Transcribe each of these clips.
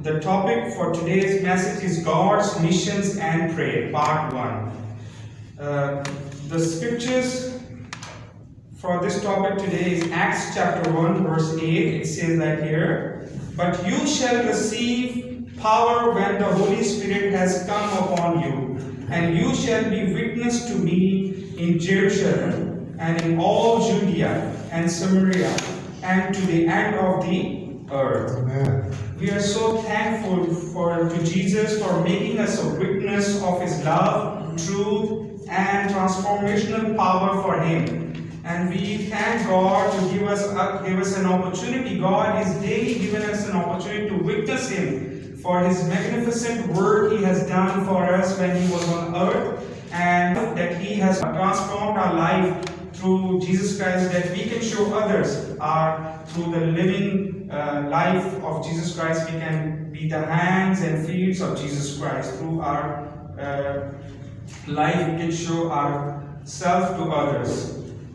The topic for today's message is God's missions and prayer, part 1. The scriptures for this topic today is Acts chapter 1 verse 8. It says like here, "But you shall receive power when the Holy Spirit has come upon you, and you shall be witness to me in Jerusalem and in all Judea and Samaria and to the end of the earth." Amen. We are so thankful to Jesus for making us a witness of His love, truth, and transformational power for Him. And we thank God to give us an opportunity. God is daily giving us an opportunity to witness Him for His magnificent work He has done for us when He was on earth, and that He has transformed our life through Jesus Christ, that we can show others through the living life of Jesus Christ. We can be the hands and feet of Jesus Christ. Through our life, we can show ourselves to others.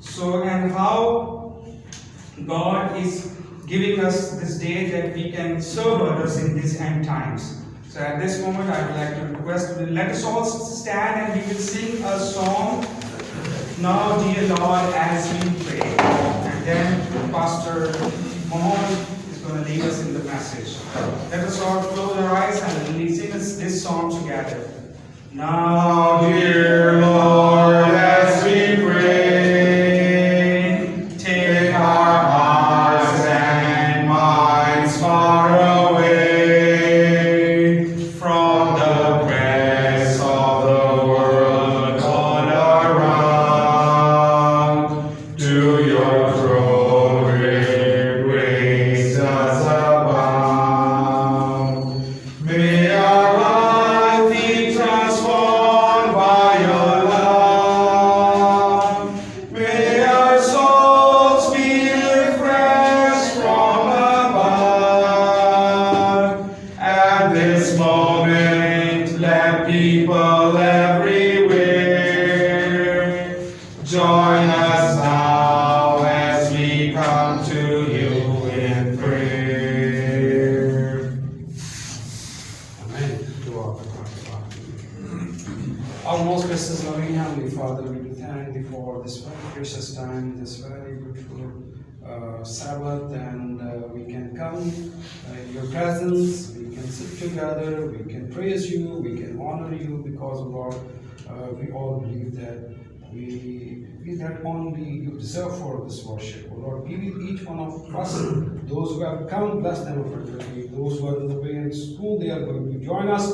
So, and how God is giving us this day that we can serve others in these end times. So at this moment, I would like to request, let us all stand and we will sing a song, "Now Dear Lord," as we pray. And then Pastor Mohan is going to lead us in the message. Let us all close our eyes and sing this song together. Now, dear Lord, as we pray, take our hearts and minds far away from the press of the world all around. To your throne, great grace does abound. May our life be transformed by your love. May our souls be refreshed from above. At this moment, let people everywhere join us now as we come to you in prayer. Amen. To our God. Our most gracious, loving Heavenly Father, we thank Thee for this very precious time, this very beautiful Sabbath, and we can come in Your presence, we can sit together, we can praise You, we can honor You, because Lord, we all believe that that only You deserve for this worship. Oh Lord, be with each one of us, those who have come, bless them abundantly. Those who are in the way in school, they are going to join us.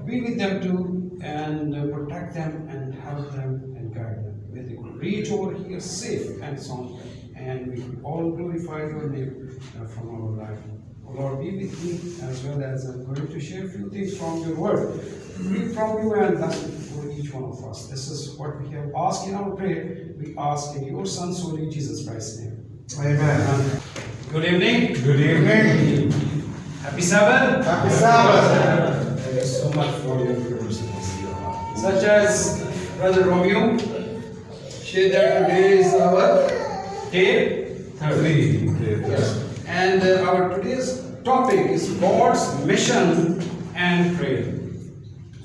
Be with them too, and protect them and help them and guide them. May they reach over here safe and sound, and we all glorify Your name from our life. Oh Lord, be with me as well as I'm going to share a few things from Your word. Read from You and bless it for each one of us. This is what we have asked in our prayer. We ask in Your Son's holy Jesus Christ's name. Amen. Good evening. Good evening. Happy Sabbath. Happy Sabbath. Thank you so much for your prayers. Such as Brother Romeo shared that today is our day 3. Yes. And our today's topic is God's mission and prayer.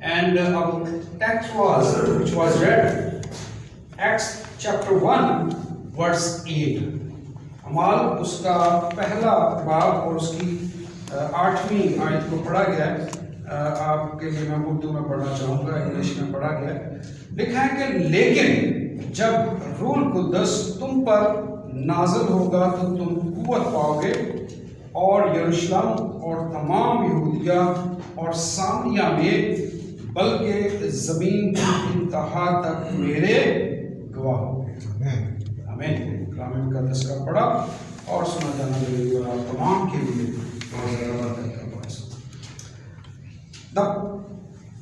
And our text which was read, Acts chapter 1 verse 8. اعمال اس کا پہلا باب اور اس کی 8ویں آیت کو پڑھا گیا ہے. آپ کے لیے میں اردو میں پڑھنا چاہوں گا, انگلش میں پڑھا گیا ہے. لکھا ہے کہ لیکن جب روح القدس تم پر نازل ہوگا تو تم قوت پاؤ گے اور یروشلم اور تمام یہودیہ اور سامریہ میں بلکہ زمین کی انتہا تک میرے گواہ ہو گے. آمین. کلام مقدس کا پڑھا اور سنا جانا میرے لیے اور آپ تمام کے لیے بہت زیادہ برکت کا باعث ہو. The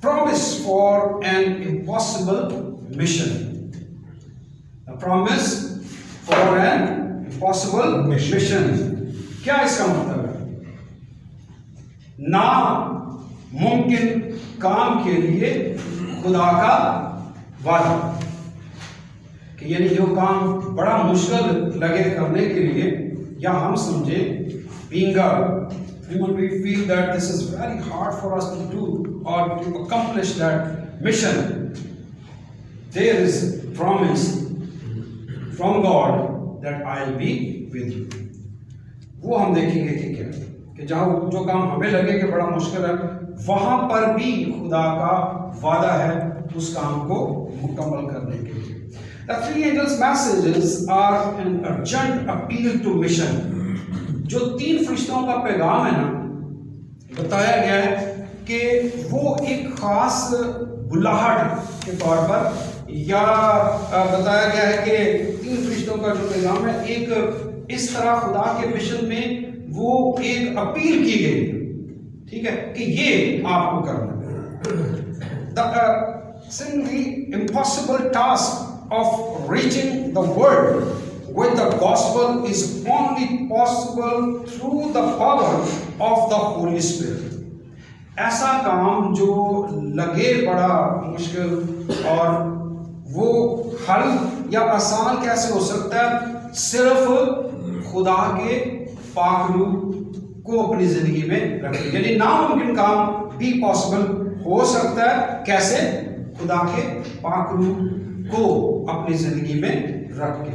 promise for an impossible mission. The promise for an impossible mission. کیا اس کا مطلب ہے؟ ناممکن کام کے لیے خدا کا وعدہ, کہ یعنی جو کام بڑا مشکل لگے کرنے کے لیے, یا ہم سمجھیں being when we feel that this is very hard for us to do or to accomplish that mission, there is promise from God that I'll be with you. وہ ہم دیکھیں گے کہ کیا, کہ جہاں جو کام ہمیں لگے کہ بڑا مشکل ہے, وہاں پر بھی خدا کا وعدہ ہے اس کام کو مکمل کرنے کے لیے. The three angels' messages are an urgent appeal to mission. جو 3 فرشتوں کا پیغام ہے نا, بتایا گیا ہے کہ وہ ایک خاص بلاہٹ کے طور پر, یا بتایا گیا ہے کہ 3 فرشتوں کا جو پیغام ہے ایک اس طرح خدا کے مشن میں وہ ایک اپیل کی گئی ہے, ٹھیک ہے, کہ یہ آپ کو کرنا ہے. The seemingly impossible task of reaching the world with the gospel is only possible through the power of the Holy Spirit. ایسا کام جو لگے بڑا مشکل اور وہ حل یا آسان کیسے ہو سکتا ہے؟ صرف خدا کے پاک روح کو اپنی زندگی میں رکھیں. یعنی ناممکن کام بھی پاسبل ہو سکتا ہے, کیسے؟ خدا کے پاک روح کو اپنی زندگی میں رکھ کے.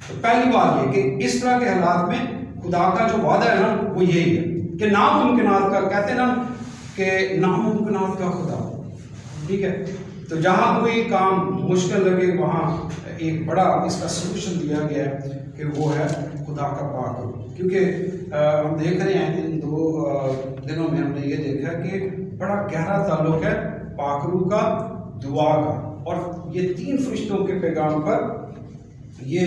تو پہلی بات یہ کہ اس طرح کے حالات میں خدا کا جو وعدہ ہے نا وہ یہی ہے کہ ناممکنات کا, کہتے ہیں نا کہ ناممکنات کا خدا, ٹھیک ہے. تو جہاں کوئی کام مشکل لگے وہاں ایک بڑا اس کا سلوشن دیا گیا ہے کہ وہ ہے خدا کا پاک روح. کیونکہ ہم دیکھ رہے ہیں ان 2 دنوں میں ہم نے یہ دیکھا کہ بڑا گہرا تعلق ہے پاک روح کا دعا کا, اور یہ 3 فرشتوں کے پیغام پر یہ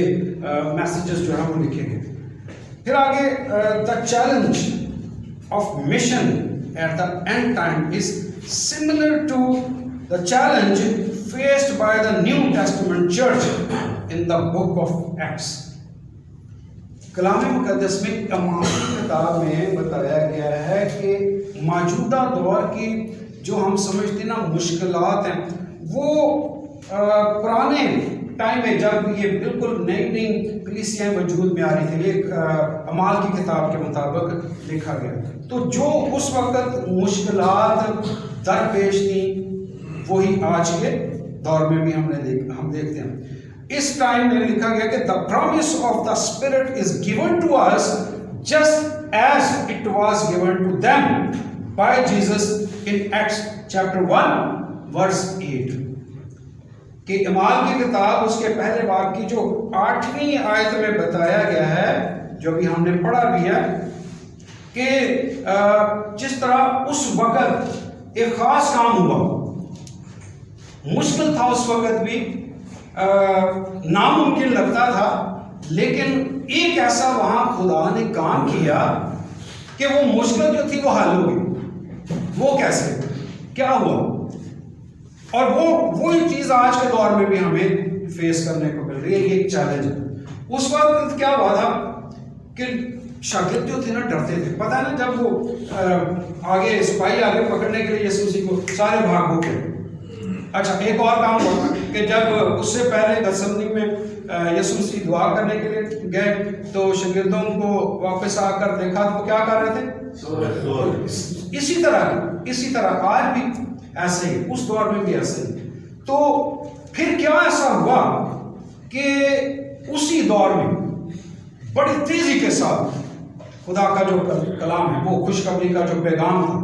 میسیجز جو ہیں وہ لکھے گئے. پھر آگے the challenge of mission at the end time is similar to the challenge faced by the New Testament church in the book of Acts. کلام مقدس میں اعمال کی کتاب میں بتایا گیا ہے کہ موجودہ دور کی جو ہم سمجھتے ہیں نا مشکلات ہیں, وہ پرانے ٹائم میں جب یہ بالکل نئی کلیسیاں وجود میں آ رہی تھی, یہ اعمال کی کتاب کے مطابق لکھا گیا. تو جو اس وقت مشکلات درپیش تھیں وہی آج کے دور میں بھی ہم دیکھتے ہیں. اس ٹائم میں لکھا گیا کہ the promise of the Spirit is given to us just as it was given to them by Jesus in Acts chapter 1 verse 8. کہ اعمال کی کتاب اس کے پہلے باب کی جو 8ویں آیت میں بتایا گیا ہے, جو بھی ہم نے پڑھا بھی ہے, کہ جس طرح اس وقت ایک خاص کام ہوا, مشکل تھا اس وقت بھی, ناممکن لگتا تھا, لیکن ایک ایسا وہاں خدا نے کام کیا کہ وہ مشکل جو تھی وہ حل ہو گئی. وہ کیسے, کیا ہوا؟ اور وہی چیز آج کے دور میں بھی ہمیں فیس کرنے کو مل رہی ہے. یہ ایک چیلنج ہے. اس وقت کیا ہوا تھا کہ شاگرد جو تھے نا ڈرتے تھے. پتہ ہے نا جب وہ آگے سپاہی آگے پکڑنے کے لیے یسوع مسیح کو سارے بھاگ گئے. اچھا ایک اور کام ہوا کہ جب اس سے پہلے گتسمنی میں یسوع مسیح دعا کرنے کے لیے گئے تو شاگردوں کو واپس آ کر دیکھا تو وہ کیا کر رہے تھے؟ اسی طرح آج بھی ایسے ہی, اس دور میں بھی ایسے ہی. تو پھر کیا ایسا ہوا کہ اسی دور میں بڑی تیزی کے ساتھ خدا کا جو کلام ہے، وہ خوشخبری کا جو پیغام تھا،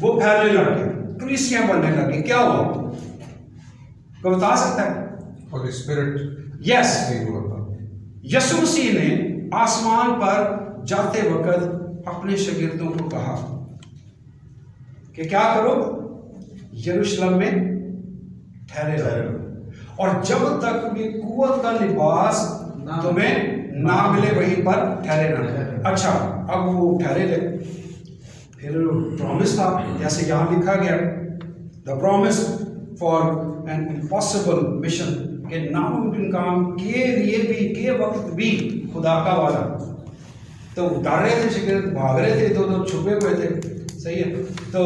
وہ پھیلنے لگ گیا، کلیسیاں بننے لگی. کیا ہوا؟ کوئی بتا سکتا ہے؟ Holy Spirit یس، نہیں ہوا تھا. یسوع مسیح نے آسمان پر جاتے وقت اپنے شاگردوں کو کہا کہ کیا کرو؟ یروشلم میں ٹھہرے رہو، اور جب تک بھی قوت کا لباس تمہیں نہ ملے وہیں پر ٹھہرے رہنا. اچھا، اب وہ ٹھہرے رہے. پھر پرومس تھا، جیسے یہاں لکھا گیا، the promise for an impossible mission, کہ ناممکن کام کے لیے بھی، کے وقت بھی خدا کا وعدہ. تو ڈر رہے تھے شاگرد، بھاگ رہے تھے، ادھر چھپے ہوئے تھے. صحیح ہے. تو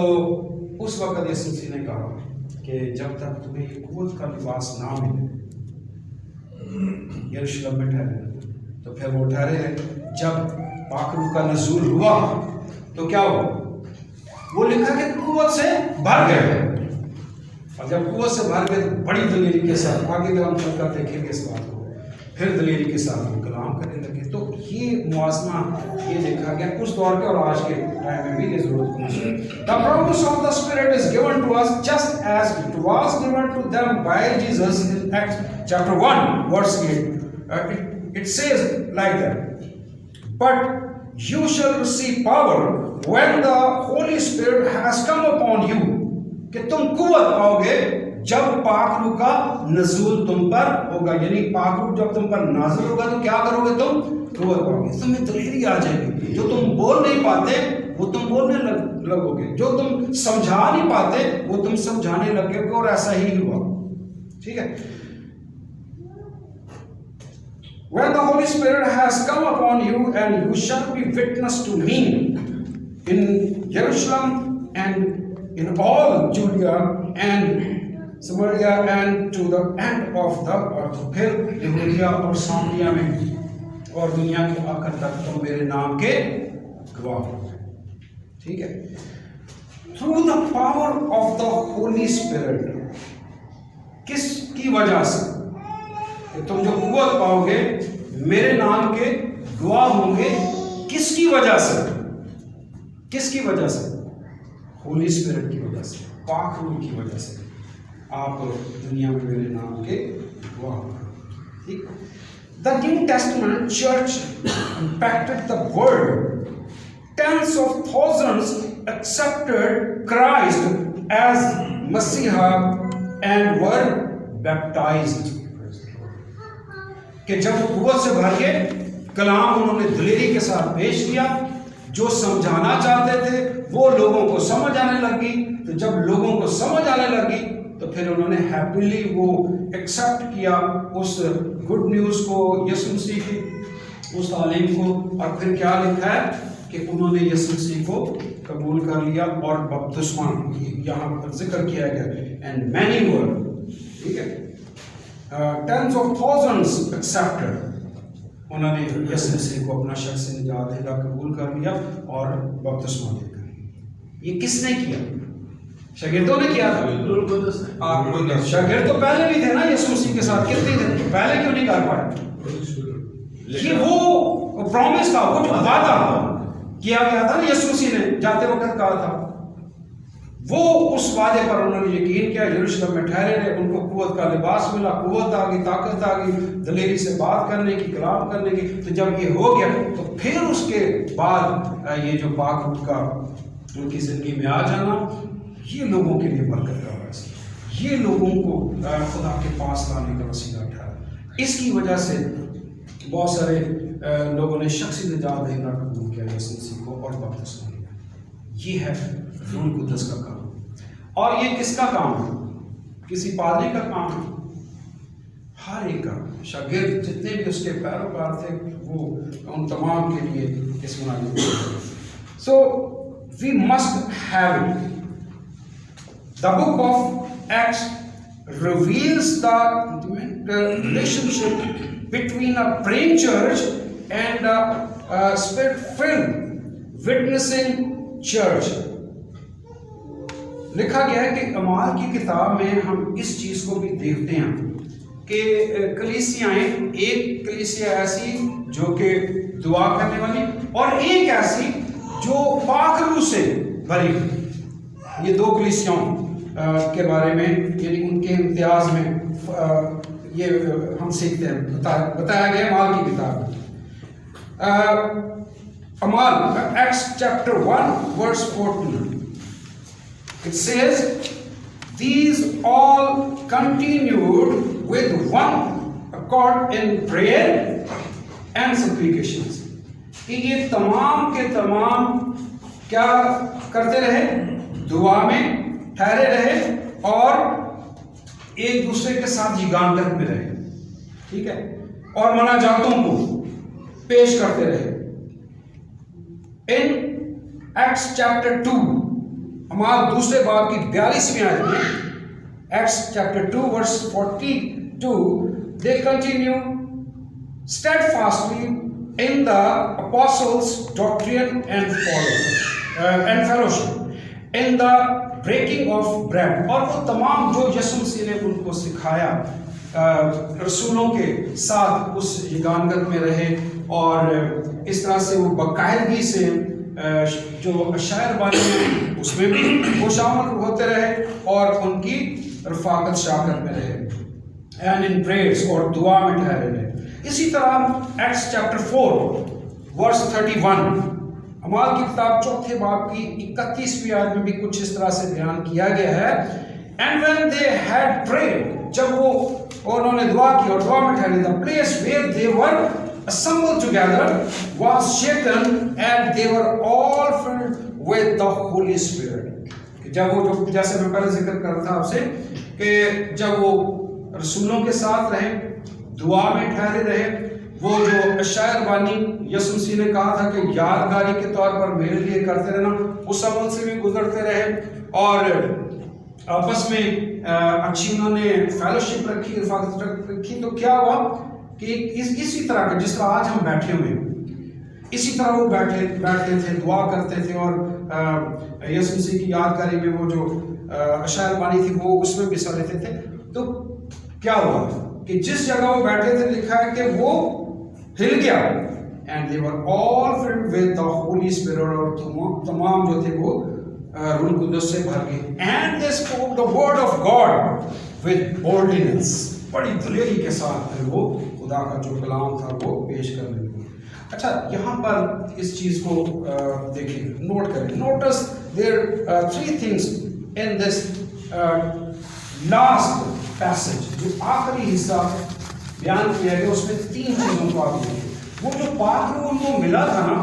اس وقت یسوع مسیح نے کہا کہ جب تک تمہیں یہ قوت کا لباس نہ ملے یروشلم میں ٹھہرے. تو پھر وہ ٹھہرے رہے. جب پاک روح کا نزول ہوا تو کیا ہوا؟ وہ لکھا کہ قوت سے بھر گئے، اور جب قوت سے بھر گئے تو بڑی دلیری کے ساتھ، آگے جب ہم چل کر دیکھیں گے اس بات کو، پھر دلیری کے ساتھ وہ کلام کرنے لگے. تو یہ موازنہ یہ دیکھا گیا اس دور کے اور آج کے ٹائم میں بھی یہ ضرورت کو محسوس. The promise of the Spirit is given to us just as it was given to them by Jesus in Acts chapter 1 verse 8. It says like that, but you shall receive power when the Holy Spirit has come upon you. کہ تم قوت پاؤ گے جب پاک روح کا نزول تم پر ہوگا. یعنی پاک روح جب تم پر نازل ہوگا تو کیا کرو گے؟ تم قوت پاؤ گے. تمہیں دلیری آ جائے گی. جو تم بول نہیں پاتے وہ تم بولنے لگو گے. جو تم سمجھا نہیں پاتے وہ تم سمجھانے لگے گے. اور ایسا ہی ہوا. ٹھیک ہے. When the Holy Spirit has come upon you, and you shall be witness to me in Jerusalem and in all Judea and Samaria and to the end of the earth. پھر یہودیہ اور سامریہ میں اور دنیا کے آخر تک تم میرے نام کے گواہ ہو. ٹھیک ہے. Through the power of the Holy Spirit. کس کی وجہ سے؟ کہ تم جو قوت پاؤ گے میرے نام کے گواہ ہوں گے. کس کی وجہ سے؟ کس کی وجہ سے؟ ہولی اسپرٹ کی وجہ سے، پاک روح کی وجہ سے آپ دنیا میں میرے نام کے گواہ ہوں گے. ٹھیک. The New Testament church impacted the world. Tens of thousands accepted Christ as Messiah and were baptized. کہ جب قوت سے بھر کے کلام انہوں نے دلیری کے ساتھ پیش کیا، جو سمجھانا چاہتے تھے وہ لوگوں کو سمجھ آنے لگی. تو جب لوگوں کو سمجھ آنے لگی تو پھر انہوں نے ہیپیلی وہ ایکسیپٹ کیا اس گڈ نیوز کو، یسوع مسیح کی اس تعلیم کو. اور پھر کیا لکھا ہے کہ انہوں نے یسوع مسیح کو قبول کر لیا اور بپتسمہ یہاں پر ذکر کیا گیا. اینڈ مینی ور. ٹھیک ہے. Tens of thousands accepted. انہوں نے یسوع مسیح کو اپنا شخص نجات دہندہ قبول کر لیا اور بپتسمہ دے کر. یہ کس نے کیا؟ شاگردوں نے کیا تھا. شاگرد تو پہلے بھی تھے نا یسوع مسیح کے ساتھ. کتنے تھے پہلے کیوں نہیں کر پائے؟ یہ وہ پرومس تھا، وہ جو وعدہ کیا گیا تھا نا یسوع مسیح نے جاتے وقت کہا تھا، وہ اس وعدے پر انہوں نے یقین کیا. یروشلم میں ٹھہرے رہے. ان کو قوت کا لباس ملا، قوت آ گئی، طاقت آ گئی دلیری سے بات کرنے کی، کلام کرنے کی. تو جب یہ ہو گیا تو پھر اس کے بعد یہ جو پاک روح کا ان کی زندگی میں آ جانا، یہ لوگوں کے لیے برکت کا باعث، یہ لوگوں کو خدا کے پاس لانے کا وسیلہ ٹھہرا. اس کی وجہ سے بہت سارے لوگوں نے شخصی نجات دہندہ قبول کیا یسوع مسیح کو اور بپتسمہ لیا. یہ ہے روح القدس کا کام. اور یہ کس کا کام ہے؟ کسی پادری کا کام ہے؟ ہر ایک کا. شاگرد جتنے بھی اس کے پیروکار تھے وہ ان تمام کے لیے اس مناظر. So we must have it. The book of Acts reveals the relationship between a praying church and a spirit-filled witnessing church. لکھا گیا ہے کہ اعمال کی کتاب میں ہم اس چیز کو بھی دیکھتے ہیں کہ کلیسیائیں، ایک کلیسیا ایسی جو کہ دعا کرنے والی اور ایک ایسی جو پاک روح سے بھری ہوئی. یہ دو کلیسیاؤں کے بارے میں یعنی ان کے امتیاز میں یہ ہم سیکھتے ہیں. بتایا گیا اعمال کی کتاب میں. اعمال acts chapter 1 verse 14. It says, these all continued with one accord in prayer and supplications. کہ یہ تمام کے تمام کیا کرتے رہے؟ دعا میں ٹھہرے رہے اور ایک دوسرے کے ساتھ یگانگت میں رہے. ٹھیک ہے، اور مناجاتوں کو پیش کرتے رہے. ان ایکٹس چیپٹر 2 اعمال دوسرے باب کی 42ویں آیت میں acts chapter 2 verse 42 they continue steadfastly in the apostles' doctrine and fellowship, in the breaking of bread. اور وہ تمام جو یسوع مسیح نے ان کو سکھایا رسولوں کے ساتھ اس یگانگت میں رہے اور اس طرح سے وہ باقاعدگی سے جو شاعر بانی ہیں اس میں بھی وہ شامل ہوتے رہے اور ان کی رفاقت شاکت میں رہے. اینڈ ان پریئرز اور دعا میں ٹھہرے رہے. اسی طرح ایکٹس چیپٹر 4 verse 31 اعمال کی کتاب چوتھے باب کی 31ویں آیت میں بھی کچھ اس طرح سے بیان کیا گیا ہے. And when they had prayed, جب وہ انہوں نے دعا کی اور دعا میں ٹھہرے, the place where they were assembled together was shaken and they were all filled with the Holy Spirit. جب وہ جو جیسے میں پہلے ذکر کر رہا تھا آپ سے کہ جب وہ رسولوں کے ساتھ رہے, دعا میں ٹھہرے رہے, وہ جو شاعر بانی یسوع مسیح نے کہا تھا کہ یادگاری کے طور پر میرے لیے کرتے رہنا, اس عمل سے بھی گزرتے رہے اور آپس میں اچھی انہوں نے فیلوشپ رکھی, رفاقت رکھی. تو کیا ہوا کہ اسی طرح کا جس طرح آج ہم بیٹھے ہوئے ہیں اسی طرح وہ بیٹھتے تھے, دعا کرتے تھے اور یسوع مسیح کی یادگاری میں وہ جو اشعار بانی تھی وہ اس میں بھی حصہ لیتے تھے. تو کیا ہوا کہ جس جگہ وہ بیٹھے تھے لکھا ہے کہ وہ ہل گیا. And they were all filled with the Holy Spirit, اور تمام جو تھے وہ روح القدس سے بھر گئے. And they spoke the word of God with boldness. بڑی دلیری کے ساتھ وہ خدا کا جو کلام تھا وہ پیش کرنے لگے. اچھا یہاں پر اس چیز کو دیکھیں, نوٹ کریں. Notice there three things in this last passage. جو آخری حصہ بیان کیا گیا اس میں 3 چیزوں کو آپ دیکھیں. وہ جو پاک روح ان کو ملا تھا نا,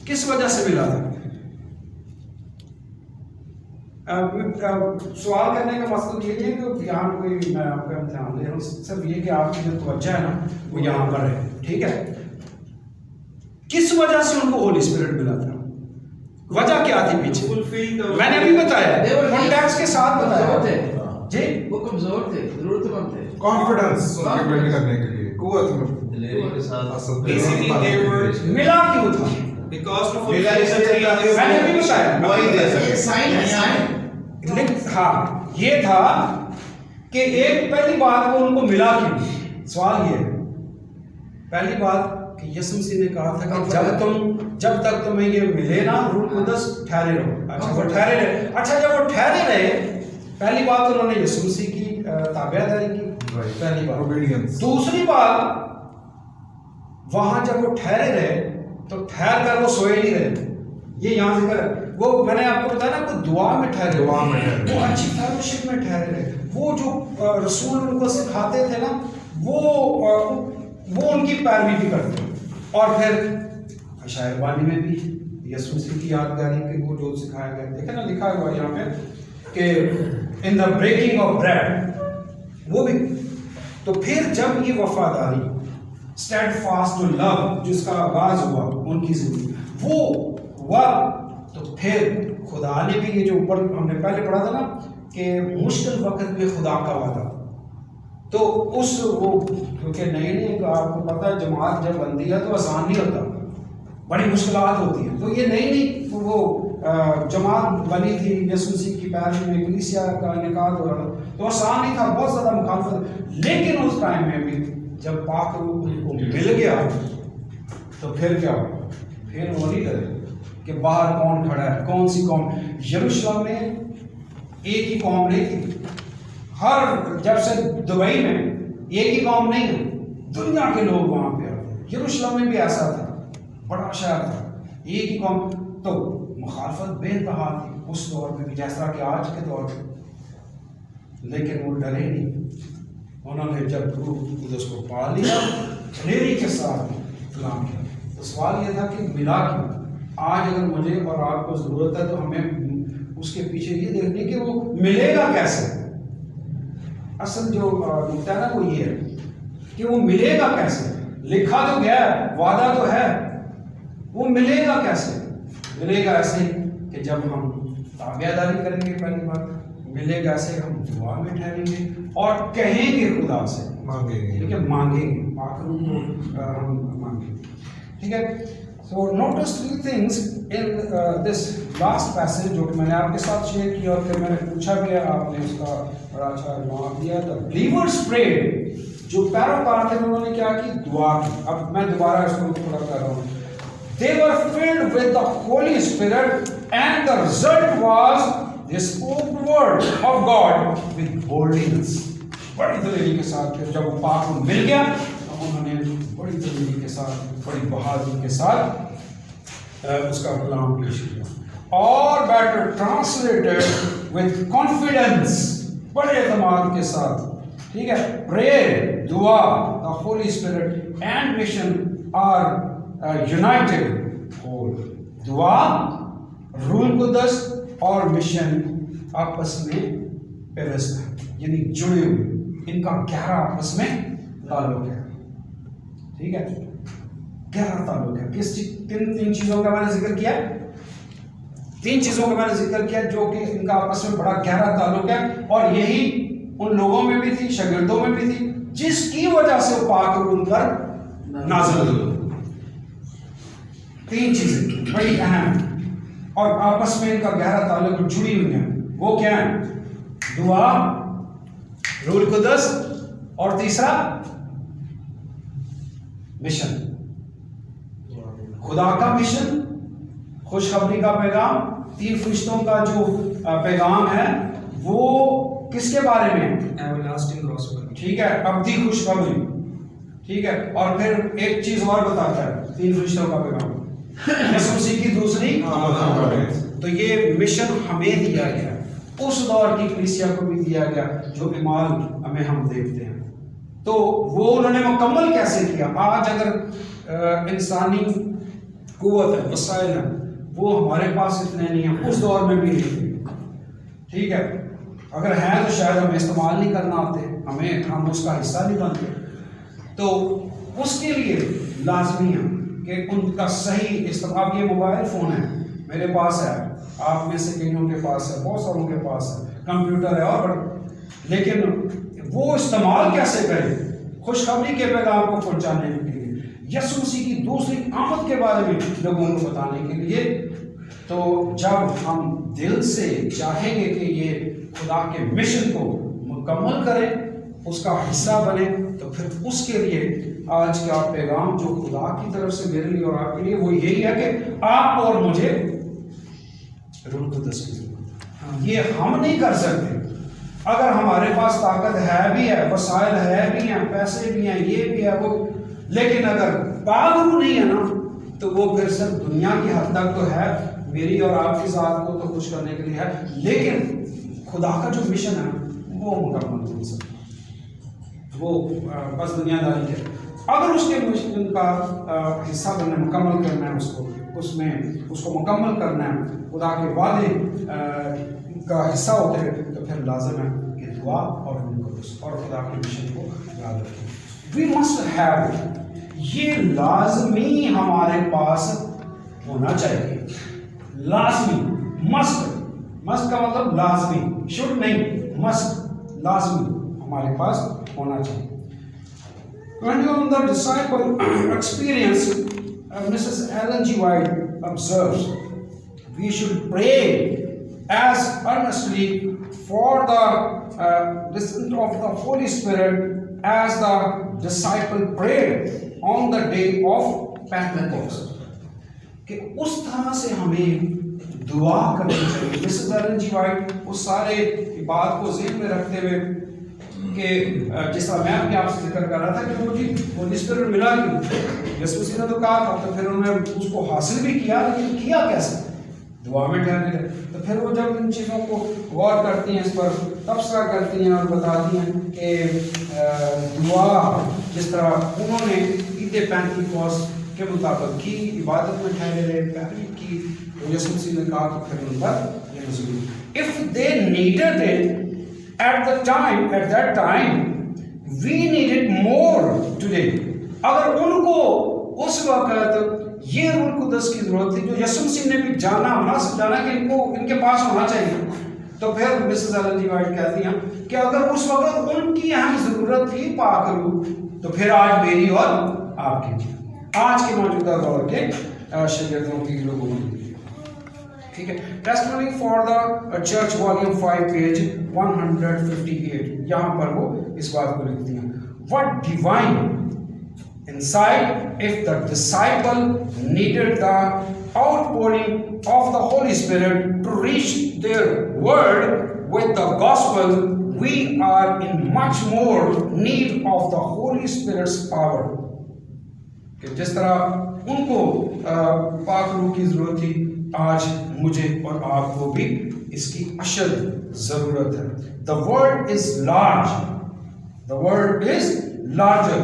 کس وجہ سے ملا تھا؟ سوال کرنے کا مقصد یہ نہیں ہے کہ یہاں کوئی میں آپ کا امتحان لے رہا ہوں, صرف یہ کہ آپ کی جو توجہ ہے نا وہ یہاں پر ہے. ٹھیک ہے, کس وجہ سے ان کو ہولی اسپرٹ ملا تھا؟ وجہ کیا تھی پیچھے؟ میں نے ابھی بتایا, کانٹیکسٹ کے ساتھ بتایا. جی وہ کمزور تھے, ضرورت مند تھے. کانفیڈنس بلڈ کرنے کے لیے, قوت ملا کیوں تھا؟ Because to میں نے ابھی بتایا. ہاں یہ تھا کہ ایک پہلی بات وہ ان کو ملا کیوں. سوال یہ ہے, پہلی بات کہ یسوع مسیح نے کہا تھا کہ جب تک تمہیں یہ ملے نا روح القدس ٹھہرے رہو. اچھا وہ ٹھہرے رہے. اچھا جب وہ ٹھہرے رہے, پہلی بات انہوں نے یسوع مسیح کی تابعداری کی, پہلی بات. دوسری بات وہاں جب وہ ٹھہرے رہے تو ٹھہر کر وہ سوئے نہیں رہے. یہ یہاں ذکر ہے. وہ میں نے آپ کو بتایا نا وہ دعا میں ٹھہرے, وہ اچھی فیلوشپ میں ٹھہرے رہے. وہ جو رسول ان کو سکھاتے تھے نا وہ ان کی پیروی بھی کرتے. اور پھر اشعار بانی میں بھی یسوع مسیح کی یادگاری کے وہ جو سکھایا گیا, دیکھیں نا لکھا ہوا یہاں پہ کہ ان دا بریکنگ آف بریڈ, وہ بھی. تو پھر جب یہ وفاداری اسٹینڈ فاسٹ ٹو لو جس کا آغاز ہوا ان کی زندگی وہ ہوا, تو پھر خدا نے بھی یہ جو اوپر ہم نے پہلے پڑھا تھا نا کہ مشکل وقت میں خدا کا وعدہ, تو اس وہ کیونکہ نہیں آپ کو پتہ ہے جماعت جب بندی ہے تو آسان نہیں ہوتا. بڑی مشکلات ہوتی ہیں. تو یہ نئی وہ جماعت بنی تھی یسوع مسیح کی پیروی میں، کلیسیا کا انعقاد ہو رہا تھا، تو آسان نہیں تھا، بہت زیادہ مخالفت. لیکن اس ٹائم میں بھی جب پاک روح ان کو مل گیا تو پھر کیا ہوا؟ پھر وہ نہیں ڈرے کہ باہر کون کھڑا ہے، کون سی قوم. یروشلم میں ایک ہی قوم نہیں تھی. جب سے دبئی میں ایک ہی قوم نہیں ہے، دنیا کے لوگ وہاں پہ آتے. یروشلم میں بھی ایسا تھا، بڑا شہر تھا، ایک ہی قوم. تو مخالفت بے انتہا تھی اس دور میں بھی، جس طرح کہ آج کے دور میں. لیکن وہ ڈرے نہیں. انہوں نے جب روح القدس کو پا لیا، دلیری کے ساتھ کلام کیا. تو سوال یہ تھا کہ ملا کیوں؟ آج اگر مجھے اور آپ کو ضرورت ہے تو ہمیں اس کے پیچھے یہ دیکھنے کہ وہ ملے گا کیسے. اصل جو نکتہ ہے نا وہ یہ ہے کہ وہ ملے گا کیسے. لکھا تو گیا ہے، وعدہ تو ہے، وہ ملے گا کیسے؟ ملے گا ایسے کہ جب ہم تابعہ داری کریں گے. پہلی بات ملے گا ایسے ہم دعا میں ٹھہریں گے اور کہیں گے خدا سے، مانگیں گے. ٹھیک ہے، مانگیں گے، پاک روح کو ہم مانگیں گے. ٹھیک ہے. سو notice 3 things in this last passage جو کہ میں نے آپ کے ساتھ شیئر کیا اور پھر میں نے پوچھا بھی ہے، آپ نے اس کا بڑا اچھا جواب دیا. The believers prayed. جو پیروکار تھے انہوں نے کیا کی؟ دعا کی. اب میں دوبارہ اس کو تھوڑا کر رہا ہوں. They were filled with the Holy Spirit and the result was they spoke the word of God with boldness. بڑی دلیری کے ساتھ پھر جب وہ پاک روح مل گیا تو انہوں نے بڑی دلیری کے ساتھ، بڑی بہادری کے ساتھ اس کا کلام پیش کیا. اور بیٹر ٹرانسلیٹڈ with confidence، بڑے اعتماد کے ساتھ. ٹھیک ہے. prayer، دعا، the Holy Spirit and mission are united whole. دعا، روح القدس اور مشن آپس میں پیوست ہے، یعنی جڑے ہوئے، ان کا گہرا آپس میں تعلق ہے. ٹھیک ہے، گہرا تعلق ہے. کس تین چیزوں کا میں نے ذکر کیا؟ 3 چیزوں کا میں نے ذکر کیا جو کہ ان کا آپس میں بڑا گہرا تعلق ہے. اور یہی ان لوگوں میں بھی تھی، شاگردوں میں بھی تھی، جس کی وجہ سے وہ پاک روح ان پر نازل ہوئی. 3 چیزیں بڑی اہم اور آپس میں ان کا گہرا تعلق جڑی ہوئی ہیں. وہ کیا ہیں؟ دعا، روح القدس اور تیسرا مشن. خدا کا مشن، خوشخبری کا پیغام، 3 فرشتوں کا جو پیغام ہے وہ کس کے بارے میں؟ ایورلاسٹنگ گاسپل. ٹھیک ہے، ابدی خوشخبری. ٹھیک ہے. اور پھر ایک چیز اور بتاتا ہے 3 فرشتوں کا پیغام، یسوع مسیح کی دوسری. تو یہ مشن ہمیں دیا گیا، اس دور کی کلیسیا کو بھی دیا گیا جو اعمال ہمیں ہم دیکھتے ہیں. تو وہ انہوں نے مکمل کیسے کیا؟ آج اگر انسانی قوت ہے، وسائل ہیں، وہ ہمارے پاس اتنے نہیں ہیں، اس دور میں بھی نہیں تھے. ٹھیک ہے. اگر ہیں تو شاید ہمیں استعمال نہیں کرنا آتے، ہم اس کا حصہ نہیں بنتے. تو اس کے لیے لازمی ہے کہ ان کا صحیح استعمال. یہ موبائل فون ہے، میرے پاس ہے، آپ میں سے کئیوں کے پاس ہے، بہت ساروں کے پاس ہے، کمپیوٹر ہے اور لیکن وہ استعمال کیسے کرے خوشخبری کے پیغام کو پہنچانے کے لیے، یسوع مسیح کی دوسری آمد کے بارے میں لوگوں کو بتانے کے لیے. تو جب ہم دل سے چاہیں گے کہ یہ خدا کے مشن کو مکمل کریں، اس کا حصہ بنے، تو پھر اس کے لیے آج کا پیغام جو خدا کی طرف سے میرے لیے اور آپ کے لیے وہ یہی ہے کہ آپ اور مجھے روح القدس کی ضرورت ہے. یہ ہم نہیں کر سکتے. اگر ہمارے پاس طاقت ہے بھی ہے، وسائل ہے بھی ہیں، پیسے بھی ہیں، یہ بھی ہے وہ، لیکن اگر پاک روح نہیں ہے نا تو وہ پھر صرف دنیا کی حد تک تو ہے، میری اور آپ کی ذات کو تو خوش کرنے کے لیے ہے، لیکن خدا کا جو مشن ہے وہ مکمل نہیں ہو سکتا. وہ بس دنیا داری ہے. اگر اس کے مشن کا حصہ بننا، مکمل کرنا ہے، اس کو مکمل کرنا ہے، خدا کے وعدے کا حصہ ہوتے ہیں، تو پھر لازم ہے کہ دعا اور خدا کے مشن کو یاد رکھیں. وی مسٹ ہیو، یہ لازمی ہمارے پاس ہونا چاہیے. لازمی، مسٹ کا مطلب لازمی، شوڈ نہیں، مسٹ، لازمی ہمارے پاس ہونا چاہیے. When the disciple experienced Mrs. Ellen G. White observes, we should pray as earnestly for the descent of the Holy Spirit as the disciple prayed on the day of Pentecost. کہ اس طرح سے ہمیں دعا کرنی چاہیے. مسز ایلن جی وائٹ اس سارے بات کو ذہن میں رکھتے ہوئے کہ جس طرح میں بھی آپ سے ذکر کر رہا تھا کہ وہ جی ہولی اسپرٹ ملا کیوں؟ یسوع مسیح نے تو کہا تھا, تو پھر انہوں نے اس کو حاصل بھی کیا, لیکن کیا کیسے؟ دعا میں ٹھہرنے لگے. تو پھر وہ جب ان چیزوں کو غور کرتی ہیں, اس پر تبصرہ کرتی ہیں اور بتاتی ہیں کہ دعا جس طرح انہوں نے عید پینتیکوست کے مطابق کی, عبادت میں ٹھہرے رہے, تحریک کی, تو یسوع مسیح نے کہا تو پھر ان پر یہ نزول. If they needed it at that time, we need it more today. اگر ان کو اس وقت یہ روح القدس کی ضرورت تھی جو یسوع مسیح نے بھی جانا, مناسب جانا کہ ان کے پاس ہونا چاہیے, تو پھر مسز ایلن جی وائٹ کہتی ہیں کہ اگر اس وقت ان کی اہم ضرورت تھی پاک روح, تو پھر آج میری اور آپ کی, آج کے موجودہ دور کے شاگردوں کی لوگوں کی. ٹھیک ہے. Testimony for the church volume 5 page 158, یہاں پر وہ اس بات کو لکھتی ہیں, what divine insight if the disciple needed the outpouring of the Holy Spirit to reach their world with the gospel, we are in much more need of the Holy Spirit's power. کہ جس طرح ان کو پاک روح کی ضرورت تھی, آج مجھے اور آپ کو بھی اس کی اشد ضرورت ہے. The world is large. The world is larger.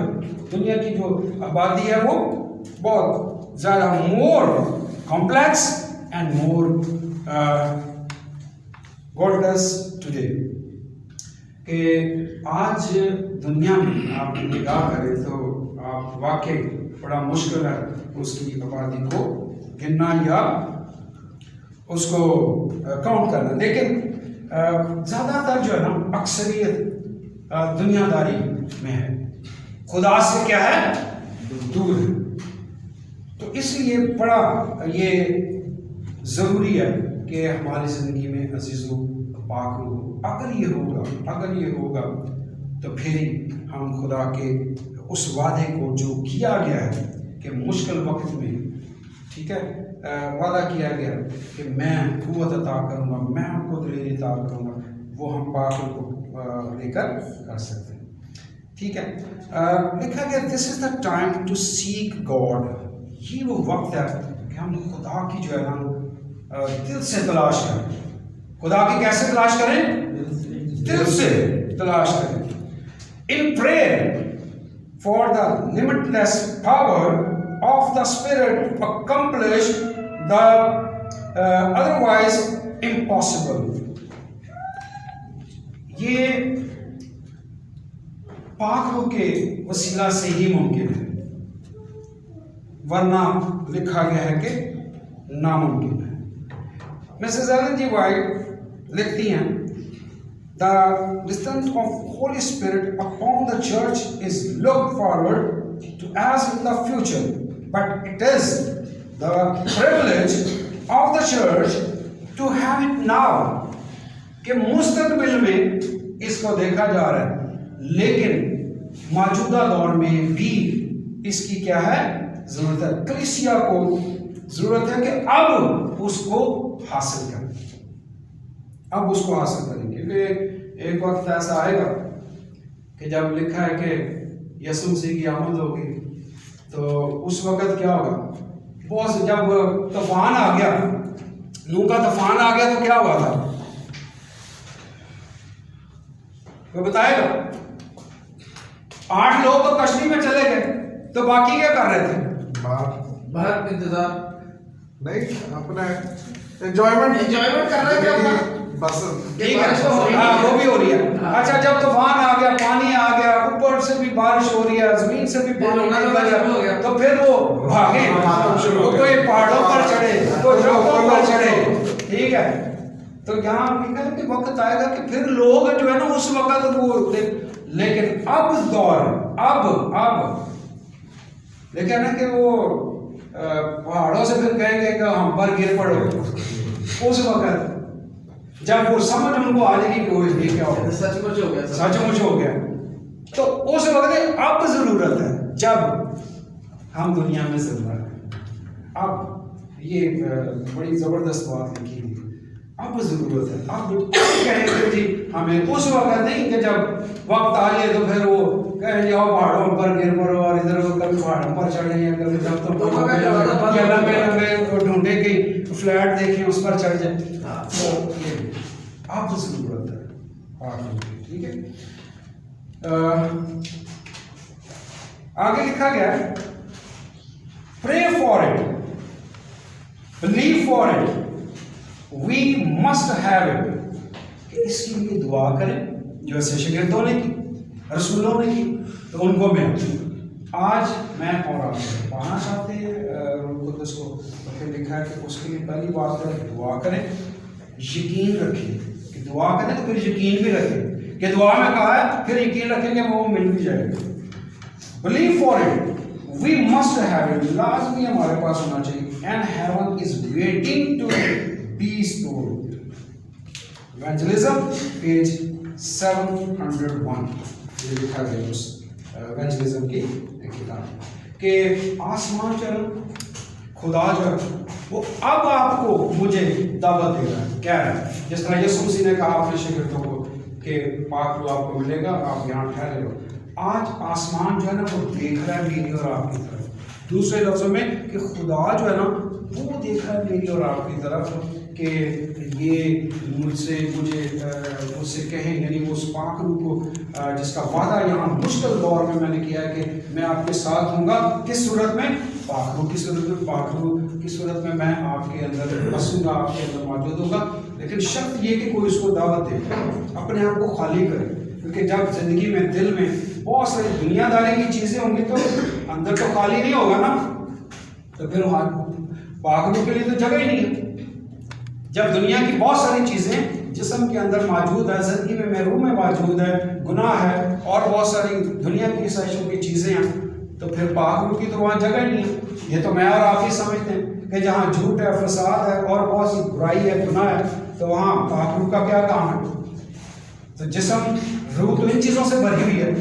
دنیا کی جو آبادی ہے وہ بہت زیادہ, more complex and more godless today. کہ آج دنیا میں آپ نگاہ کریں تو آپ واقعی بڑا مشکل ہے اس کی آبادی کو گننا یا اس کو کاؤنٹ کرنا, لیکن زیادہ تر جو ہے نا اکثریت دنیا داری میں ہے, خدا سے کیا ہے دور ہے. تو اس لیے بڑا یہ ضروری ہے کہ ہماری زندگی میں عزیزوں پاک روح, اگر یہ ہوگا تو پھر ہم خدا کے اس وعدے کو جو کیا گیا ہے کہ مشکل وقت میں, ٹھیک ہے, وعدہ کیا گیا کہ میں قوت عطا کروں گا, میں ہم کو دلیری عطا کروں گا, وہ ہم پاک کو لے کر سکتے ہیں. ٹھیک ہے. لکھا گیا this is the time to seek God. یہ وہ وقت ہے کہ ہم خدا کی جو ہے نا دل سے تلاش کریں. خدا کی کیسے تلاش کریں؟ دل سے تلاش کریں. In prayer for the limitless power of the Spirit accomplish the otherwise impossible. یہ پاک روح کے وسیلہ سے ہی ممکن ہے, ورنہ لکھا گیا ہے کہ ناممکن ہے. مسز ایلن جی وائٹ لکھتی ہیں, the descent of Holy Spirit upon the church is looked forward to as in the future, but it is the privilege of the church to have it now. کہ مستقبل میں اس کو دیکھا جا رہا ہے, لیکن موجودہ دور میں بھی اس کی کیا ہے ضرورت ہے. کلیسیا کو ضرورت ہے کہ اب اس کو حاصل کریں, اب اس کو حاصل کریں, کیونکہ ایک وقت ایسا آئے گا کہ جب لکھا ہے کہ یسوع مسیح کی آمد ہوگی, تو اس وقت کیا ہوگا, بہت جب طوفان آ گیا, نوح کا طوفان آ گیا, تو کیا ہوا تھا وہ بتائے گا. 8 لوگ تو کشتی میں چلے گئے, تو باقی کیا کر رہے تھے؟ باہر انتظار نہیں, اپنا انجوائمنٹ کر رہے تھے اپنا. بس ٹھیک ہے, وہ بھی ہو رہی ہے. اچھا, جب طوفان آ گیا, پانی آ گیا, اوپر سے بھی بارش ہو رہی ہے, زمین سے بھی پانی نکل گیا, تو پھر وہ بھاگے, کوئی پہاڑوں پر چڑھے, کوئی درختوں پر چڑھے. ٹھیک ہے, تو یہاں لکھا ہے کہ وقت آئے گا کہ پھر لوگ جو ہے نا اس وقت وہ, لیکن اب دور اب لیکن ہے کہ وہ پر گر پڑو. اس وقت جب وہ سمجھ ان کو آ جائے گی کہ وہ یہ کیا ہو سچ مچ ہو گیا. سچ مچ ہو گیا, تو اس وقت اب ضرورت ہے جب ہم دنیا میں زندہ ہیں. اب یہ بڑی زبردست بات لکھی ہوئی, اب ضرورت ہے. اب کہیں کہ جی ہمیں اس وقت نہیں کہ جب وقت آ جائے تو پھر وہ کہیں جاؤ پہاڑوں پر گر پڑو اور ادھر کبھی پہاڑوں پر چڑھیں یا کبھی درختوں پر یا لمبے لمبے ڈھونڈے کی فلیٹ دیکھیں اس پر چڑھ جائیں. تو یہ اب ضرورت ہے. ٹھیک ہے, آگے لکھا گیا ہے pray for it, believe for it, we must have it. کہ اس کے لیے دعا کریں جو ایسے شاگردوں نے کی, رسولوں نے کی, تو ان کو میں آج میں اور آپ پانا چاہتے ہیں قدس کو. پھر لکھا ہے کہ اس کے لیے پہلی بات ہے دعا کریں, یقین رکھیں کہ دعا کریں, تو پھر یقین بھی رکھیں کہ دعا میں کہا ہے, پھر یقین رکھیں کہ وہ مل بھی جائے گا. believe for it, we must have it, لازمی ہمارے پاس ہونا چاہیے. and heaven is waiting to be stored. Evangelism page 701 یہ لکھا گیا اس ایونجلزم کی کتاب کہ آسمان جو خدا جو ہے وہ اب آپ کو مجھے دعوت دے رہا ہے, کہہ رہا ہے جس طرح یسوع مسیح نے کہا اپنے شاگردوں کو کہ پاک روح آپ کو ملے گا, آپ یہاں ٹھہرے رہو. آج آسمان جو ہے نا وہ دیکھ رہا ہے میری اور آپ کی طرف. دوسرے لفظوں میں کہ خدا جو ہے نا وہ دیکھ رہا ہے میری اور آپ کی طرف کہ یہ مجھ سے کہیں, یعنی وہ اس پاک روح کو جس کا وعدہ یہاں مشکل دور میں نے کیا ہے کہ میں آپ کے ساتھ ہوں گا. کس صورت میں؟ پاک روح کی صورت میں. پاک روح کی صورت میں آپ کے اندر بسوں گا, آپ کے اندر موجود ہوگا. لیکن شرط یہ کہ کوئی اس کو دعوت دے, اپنے آپ کو خالی کرے. کیونکہ جب زندگی میں دل میں بہت ساری دنیا داری کی چیزیں ہوں گی تو اندر تو خالی نہیں ہوگا نا, تو پھر وہاں پاک روح کے لیے تو جگہ ہی نہیں ہے. جب دنیا کی بہت ساری چیزیں جسم کے اندر موجود ہے, زندگی میں روح میں موجود ہے, گناہ ہے اور بہت ساری دنیا کی خواہشوں کی چیزیں ہیں, تو پھر پاک روح کی تو وہاں جگہ ہی نہیں ہے. یہ تو میں اور آپ ہی سمجھتے ہیں کہ جہاں جھوٹ ہے, فساد ہے اور بہت سی برائی ہے, گناہ ہے, تو وہاں پاک روح کا کیا کام ہے؟ تو جسم روح تو ان چیزوں سے بھری ہوئی ہے.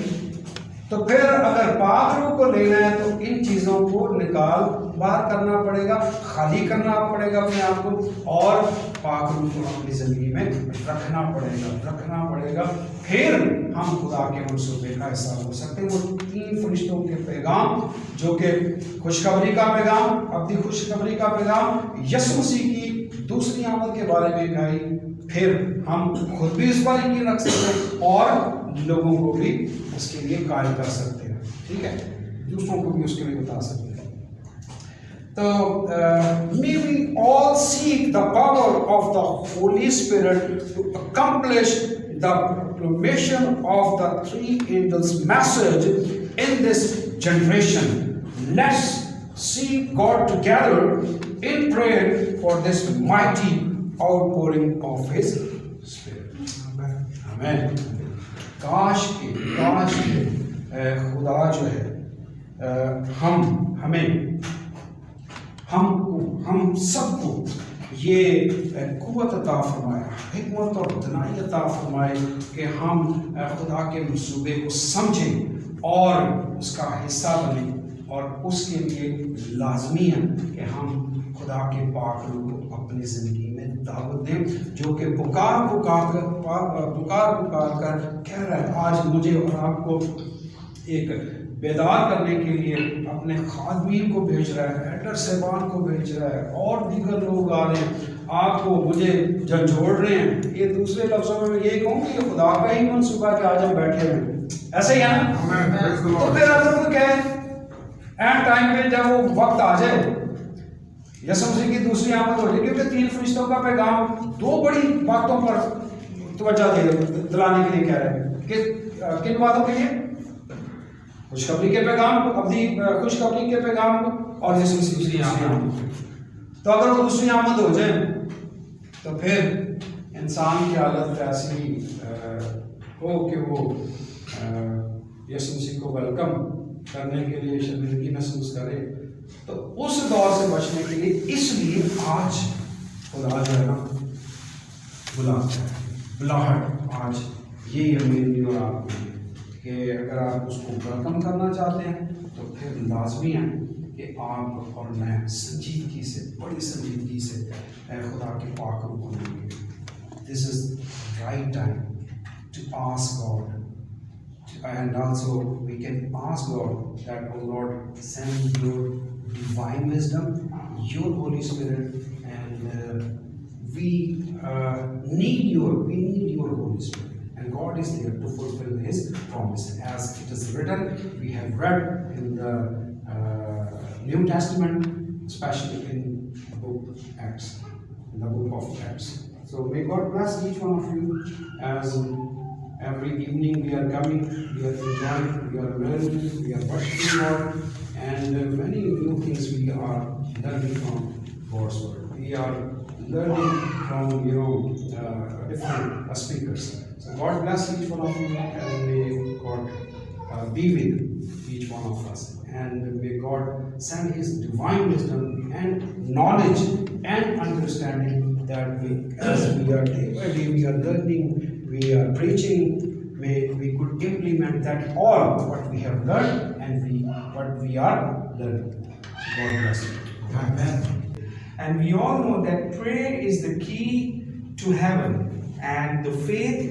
تو پھر اگر پاک روح کو لینا ہے تو ان چیزوں کو نکال باہر کرنا پڑے گا, خالی کرنا پڑے گا اپنے آپ کو, اور پاک روح کو اپنی زندگی میں رکھنا پڑے گا. پھر ہم خدا کے منصوبے کا حصہ ہو سکتے ہیں. وہ 3 فرشتوں کے پیغام جو کہ خوشخبری کا پیغام, اپنی خوشخبری کا پیغام, یسوع مسیح کی دوسری آمد کے بارے میں گائی, پھر ہم خود بھی اس پر یقین رکھ سکتے ہیں اور لوگوں کو بھی اس کے لیے قائل کر سکتے ہیں. ٹھیک ہے, دوسروں کو بھی اس کے لیے بتا سکتے ہیں. تو may we all seek the power of the Holy Spirit to accomplish the proclamation of the 3 angels' message in this generation. Let's seek God together in prayer for this mighty outpouring of His Spirit. Amen. کاش کے خدا جو ہے ہم سب کو یہ قوت عطا فرمائے, حکمت اور دانائی عطا فرمائے کہ ہم خدا کے منصوبے کو سمجھیں اور اس کا حصہ بنیں. اور اس کے لیے لازمی ہے کہ ہم خدا کے پاک روح کو اپنی زندگی میں دعوت دیں, جو کہ پکار کر کہہ رہا ہے. آج مجھے اور آپ کو ایک بیدار کرنے کے لیے اپنے خادمین کو بھیج رہا ہے, ایڈر صاحبان کو بھیج رہا ہے, اور دیگر لوگ آ رہے ہیں, آپ کو مجھے جھنجھوڑ رہے ہیں. یہ دوسرے لفظوں میں یہ کہوں کہ یہ خدا کا ہی منصوبہ کہ آج ہم بیٹھے ہوئے, ایسے ہی ہے نا. تو پھر اگر کوئی کہے اینڈ ٹائم پہ جب وہ وقت آ جائے, یسوع مسیح کی دوسری آمد ہو جائے, کیونکہ 3 فرشتوں کا پیغام 2 بڑی باتوں پر توجہ دلانے کے لیے کہہ رہے ہیں. کہ کن باتوں کے لیے؟ خوشخبری کے پیغام کو, اپنی خوشخبری کے پیغام کو, اور یسوع مسیح کی دوسری آمد. تو اگر وہ دوسری آمد ہو جائے تو پھر انسان کی حالت ایسی ہو کہ وہ یسوع مسیح کو ویلکم کرنے کے لیے شرمندگی محسوس کرے, تو اس دور سے بچنے کے لیے اس لیے آج خدا جو ہے نا بلاتا ہے. بلاہٹ آج یہی ہے میری اور آپ کی کہ اگر آپ اس کو ویلکم کرنا چاہتے ہیں تو پھر لازمی ہے کہ آپ اور میں سنجیدگی سے, بڑی سنجیدگی سے خدا کے پاک روح کو لیں گے. This is right time to ask God. And also we can ask God that, oh Lord, send your divine wisdom, your Holy Spirit, and we need your Holy Spirit. And God is there to fulfill His promise. As it is written, we have read in the New Testament, especially in the book Acts, in the book of Acts. So may God bless each one of you as every evening we are coming, we are enjoying, we are learning, we are worshiping God, and many new things we are learning from God's word. We are learning from different speakers. So God bless each one of you, and may God be with each one of us, and may God send His divine wisdom and knowledge and understanding that as we are day by day we are learning, we are preaching, may we could implement that all what we have learned and what we are learning. God bless you. Amen. And we all know that prayer is the key to heaven, and the faith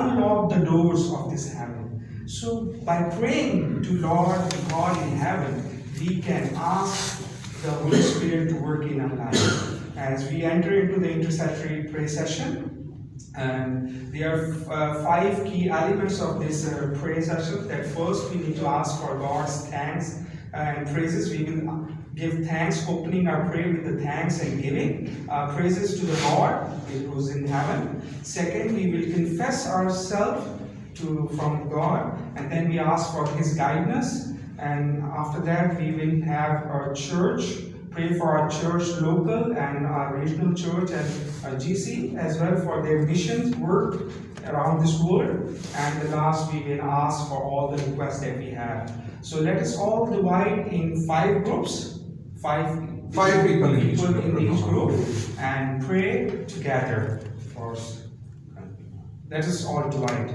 unlock the doors of this heaven. So by praying to Lord God in heaven, we can ask the Holy Spirit to work in our lives. As we enter into the intercessory prayer session, and there are 5 key elements of this prayer session. That first, we need to ask for God's thanks and praises. We will give thanks, opening our prayer with the thanks and giving praises to the Lord who is in heaven. Second, we will confess ourselves from God, and then we ask for His guidance. And after that, we will have our church, pray for our church local and our regional church and our GC as well for their missions work around this world. And the last, we will ask for all the requests that we have. So let us all divide in 5 groups, 5 people in each group, and pray together. Let us all divide.